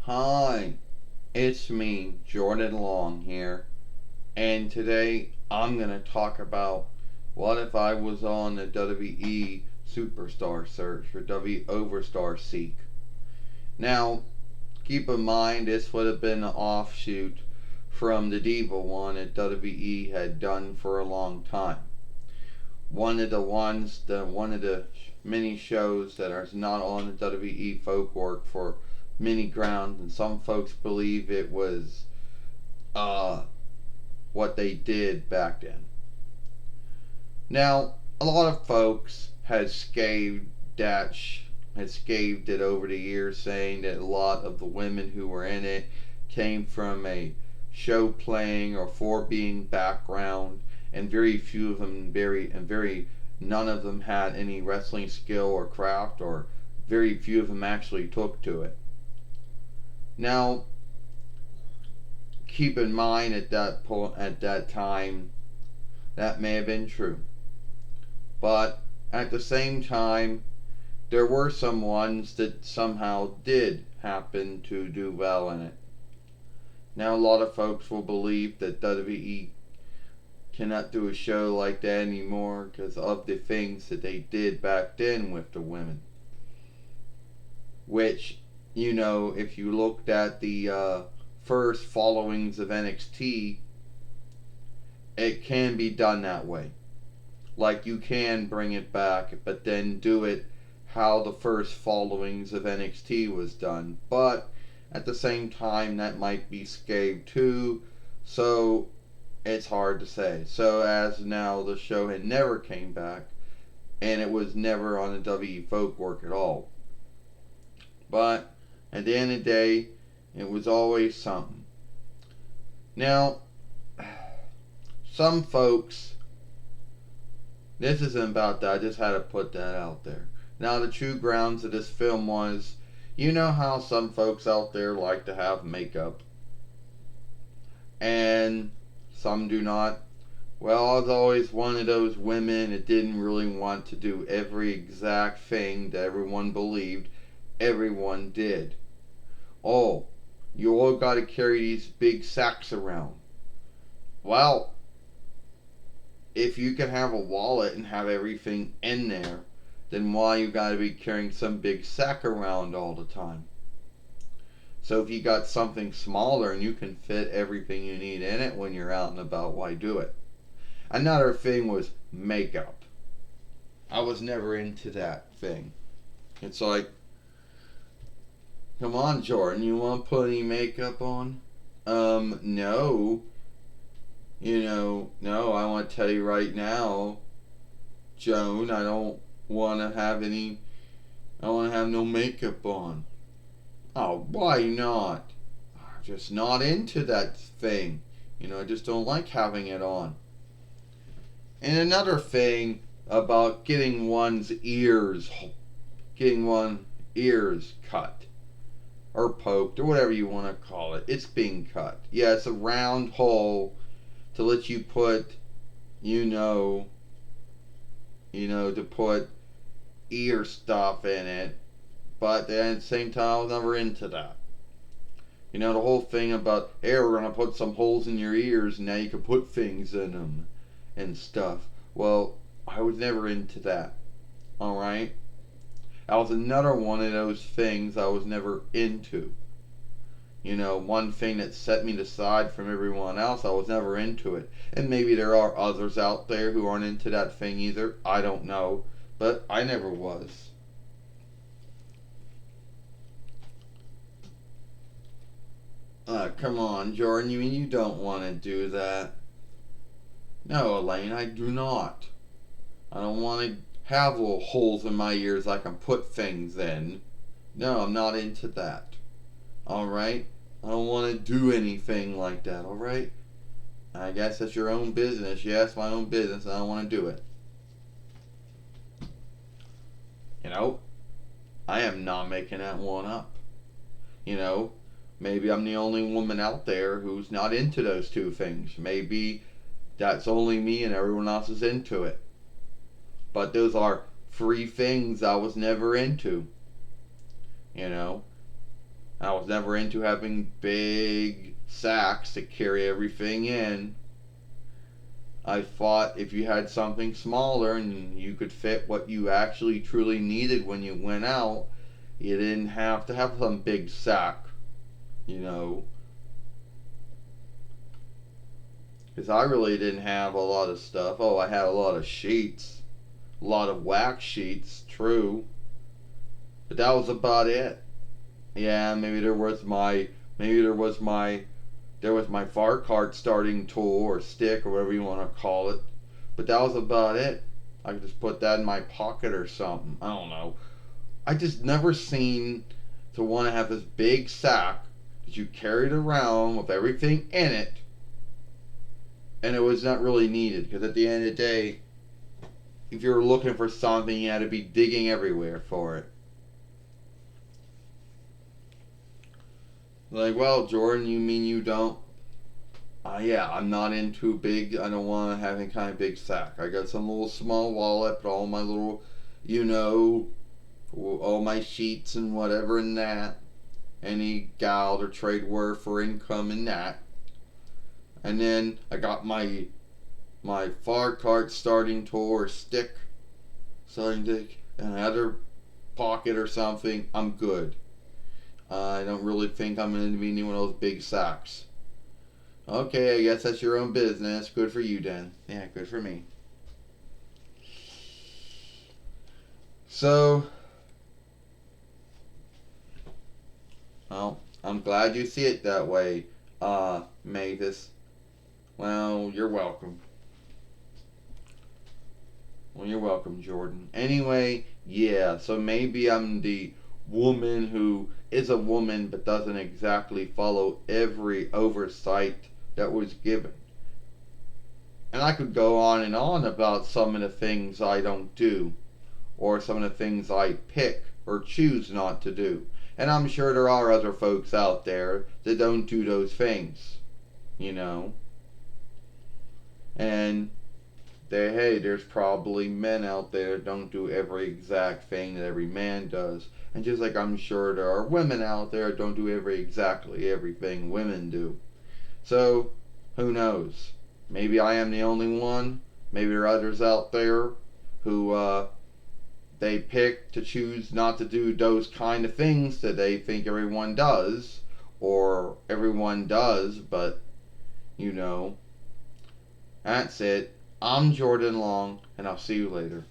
Hi, it's me, Jordan Long here, and today I'm gonna talk about what if I was on the WWE Superstar search for W Overstar Seek. Now, keep in mind this would have been an offshoot from the Diva one that WWE had done for a long time. One of the many shows that are not on the WWE Folkwork for many grounds, and some folks believe it was uh, what they did back then. Now, a lot of folks that had scathed it over the years, saying that a lot of the women who were in it came from a show playing or for being background, and very few of them very none of them had any wrestling skill or craft, or very few of them actually took to it. Now, keep in mind at that time that may have been true. But at the same time, there were some ones that somehow did happen to do well in it. Now, a lot of folks will believe that WWE cannot do a show like that anymore because of the things that they did back then with the women. Which, if you looked at the first followings of NXT, it can be done that way. Like, you can bring it back, but then do it how the first followings of NXT was done. But at the same time, that might be scathed too, so it's hard to say. So as now, the show had never came back, and it was never on the W Folkwork at all. But at the end of the day, it was always something. Now, some folks, this isn't about that. I just had to put that out there. Now, the true grounds of this film was, how some folks out there like to have makeup, and some do not. Well, I was always one of those women that didn't really want to do every exact thing that everyone believed everyone did. Oh, you all got to carry these big sacks around. Well, if you can have a wallet and have everything in there, then why you gotta be carrying some big sack around all the time? So if you got something smaller and you can fit everything you need in it when you're out and about, why do it? Another thing was makeup. I was never into that thing. It's like, come on, Jordan, you want to put any makeup on? No. No, I want to tell you right now, Joan, I don't want to have any, I want to have no makeup on. Oh, why not? I'm just not into that thing. I just don't like having it on. And another thing about getting one ears cut or poked or whatever you want to call it. It's being cut. Yeah, it's a round hole to let you put, you know, to put ear stuff in it. But then at the same time, I was never into that. The whole thing about, hey, we're going to put some holes in your ears and now you can put things in them and stuff. Well, I was never into that. Alright? That was another one of those things I was never into. One thing that set me aside from everyone else, I was never into it. And maybe there are others out there who aren't into that thing either. I don't know. But I never was. Come on, Jordan. You mean you don't want to do that? No, Elaine, I do not. I don't want to have little holes in my ears I can put things in. No, I'm not into that. Alright? I don't want to do anything like that, alright? I guess that's your own business. Yeah, it's my own business. I don't want to do it. You know, I am not making that one up. You know, maybe I'm the only woman out there who's not into those two things. Maybe that's only me and everyone else is into it. But those are three things I was never into. You know, I was never into having big sacks to carry everything in. I thought if you had something smaller and you could fit what you actually truly needed when you went out, you didn't have to have some big sack, you know. Because I really didn't have a lot of stuff. Oh, I had a lot of sheets, a lot of wax sheets, true. But that was about it. Yeah, there was my fart cart starting tool or stick or whatever you want to call it. But that was about it. I could just put that in my pocket or something. I don't know. I just never seen to want to have this big sack that you carried around with everything in it, and it was not really needed because at the end of the day, if you were looking for something, you had to be digging everywhere for it. Like, well, Jordan, you mean you don't? Yeah, I'm not into big. I don't want to have any kind of big sack. I got some little small wallet, put all my little, you know, all my sheets and whatever in that. Any gal or trade word for income in that. And then I got my far cart starting tool or stick, starting to another pocket or something. I'm good. I don't really think I'm going to be needing one of those big sacks. Okay, I guess that's your own business. Good for you, then. Yeah, good for me. So, well, I'm glad you see it that way, Mavis. Well, you're welcome. Well, you're welcome, Jordan. Anyway, yeah, so maybe I'm the woman who is a woman but doesn't exactly follow every oversight that was given. And I could go on and on about some of the things I don't do, or some of the things I pick or choose not to do. And I'm sure there are other folks out there that don't do those things, you know. And hey, there's probably men out there that don't do every exact thing that every man does. And just like I'm sure there are women out there that don't do exactly everything women do. So, who knows? Maybe I am the only one. Maybe there are others out there who they pick to choose not to do those kind of things that they think everyone does, or everyone does, but you know, that's it. I'm Jordan Long, and I'll see you later.